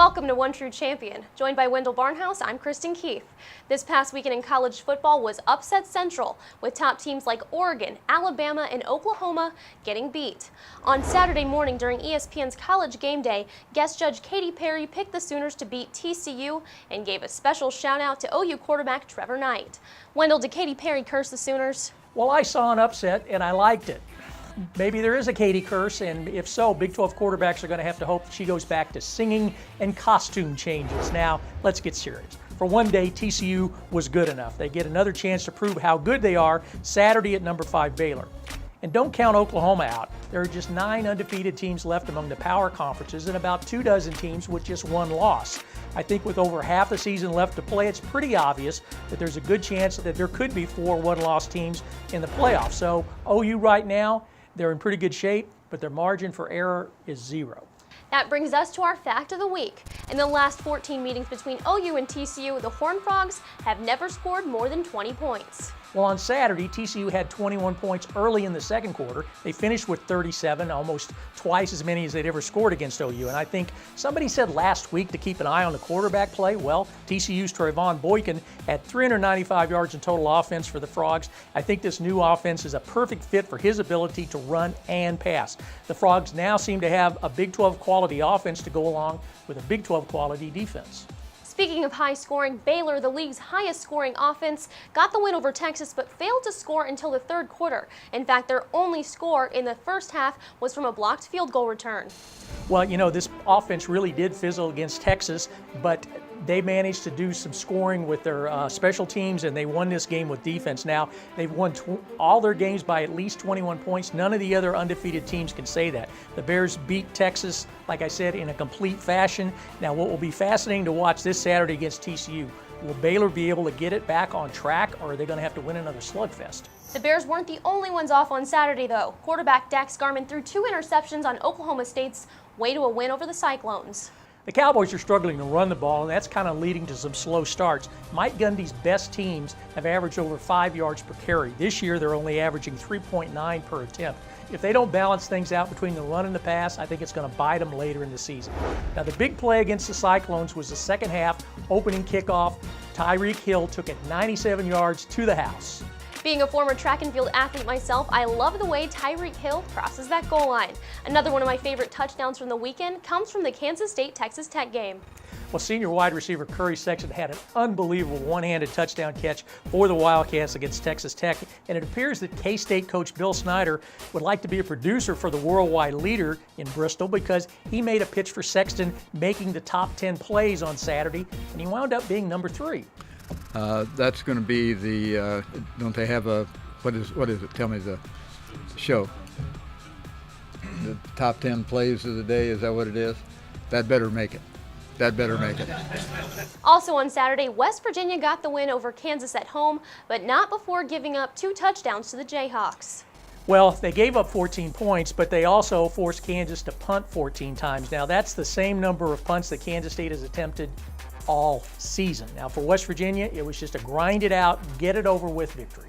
Welcome to One True Champion. Joined by Wendell Barnhouse, I'm Kristen. This past weekend in college football was upset central, with top teams like Oregon, Alabama, and Oklahoma getting beat. On Saturday morning during ESPN's College Game Day, guest judge Katy Perry picked the Sooners to beat TCU and gave a special shout out to OU quarterback Trevor Knight. Wendell, did Katy Perry curse the Sooners? Well, I saw an upset and I liked it. Maybe there is a Katy curse, and if so, Big 12 quarterbacks are going to have to hope that she goes back to singing and costume changes. Now, let's get serious. For one day, TCU was good enough. They get another chance to prove how good they are Saturday at number 5 Baylor. And don't count Oklahoma out. There are just 9 undefeated teams left among the power conferences and about 24 teams with just 1 loss. I think with over half the season left to play, it's pretty obvious that there's a good chance that there could be 4 one-loss teams in the playoffs. So OU right now, they're in pretty good shape, but their margin for error is 0. That brings us to our fact of the week. In the last 14 meetings between OU and TCU, the Horned Frogs have never scored more than 20 points. Well, on Saturday, TCU had 21 points early in the second quarter. They finished with 37, almost twice as many as they'd ever scored against OU. And I think somebody said last week to keep an eye on the quarterback play. Well, TCU's Trayvon Boykin had 395 yards in total offense for the Frogs. I think this new offense is a perfect fit for his ability to run and pass. The Frogs now seem to have a Big 12 quality offense to go along with a Big 12 quality defense. Speaking of high scoring, Baylor, the league's highest scoring offense, got the win over Texas but failed to score until the third quarter. In fact, their only score in the first half was from a blocked field goal return. Well, you know, this offense really did fizzle against Texas, but they managed to do some scoring with their special teams, and they won this game with defense. Now, they've won all their games by at least 21 points. None of the other undefeated teams can say that. The Bears beat Texas, like I said, in a complete fashion. Now, what will be fascinating to watch this Saturday against TCU, will Baylor be able to get it back on track, or are they going to have to win another slugfest? The Bears weren't the only ones off on Saturday, though. Quarterback Dax Garman threw 2 interceptions on Oklahoma State's way to a win over the Cyclones. The Cowboys are struggling to run the ball, and that's kind of leading to some slow starts. Mike Gundy's best teams have averaged over 5 yards per carry. This year, they're only averaging 3.9 per attempt. If they don't balance things out between the run and the pass, I think it's going to bite them later in the season. Now, the big play against the Cyclones was the second half opening kickoff. Tyreek Hill took it 97 yards to the house. Being a former track and field athlete myself, I love the way Tyreek Hill crosses that goal line. Another one of my favorite touchdowns from the weekend comes from the Kansas State-Texas Tech game. Well, senior wide receiver Curry Sexton had an unbelievable one-handed touchdown catch for the Wildcats against Texas Tech, and it appears that K-State coach Bill Snyder would like to be a producer for the worldwide leader in Bristol because he made a pitch for Sexton making the top 10 plays on Saturday, and he wound up being number 3. That's going to be the, don't they have a, what is it? Tell me the show. The top 10 plays of the day, is that what it is? That better make it. That better make it. Also on Saturday, West Virginia got the win over Kansas at home, but not before giving up 2 touchdowns to the Jayhawks. Well, they gave up 14 points, but they also forced Kansas to punt 14 times. Now, that's the same number of punts that Kansas State has attempted all season. Now, for West Virginia, it was just a grind it out, get it over with victory.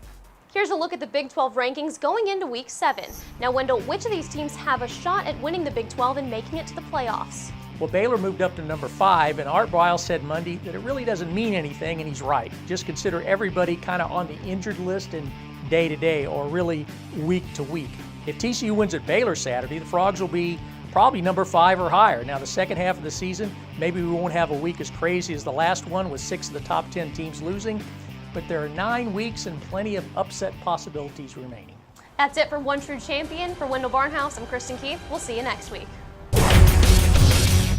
Here's a look at the Big 12 rankings going into Week 7. Now, Wendell, which of these teams have a shot at winning the Big 12 and making it to the playoffs? Well, Baylor moved up to number 5, and Art Briles said Monday that it really doesn't mean anything, and he's right. Just consider everybody kind of on the injured list and day to day, or really week to week. If TCU wins at Baylor Saturday, the Frogs will be probably number 5 or higher. Now, the second half of the season, maybe we won't have a week as crazy as the last one with 6 of the top 10 teams losing, but there are 9 weeks and plenty of upset possibilities remaining. That's it for One True Champion. For Wendell Barnhouse, I'm Kristen. We'll see you next week.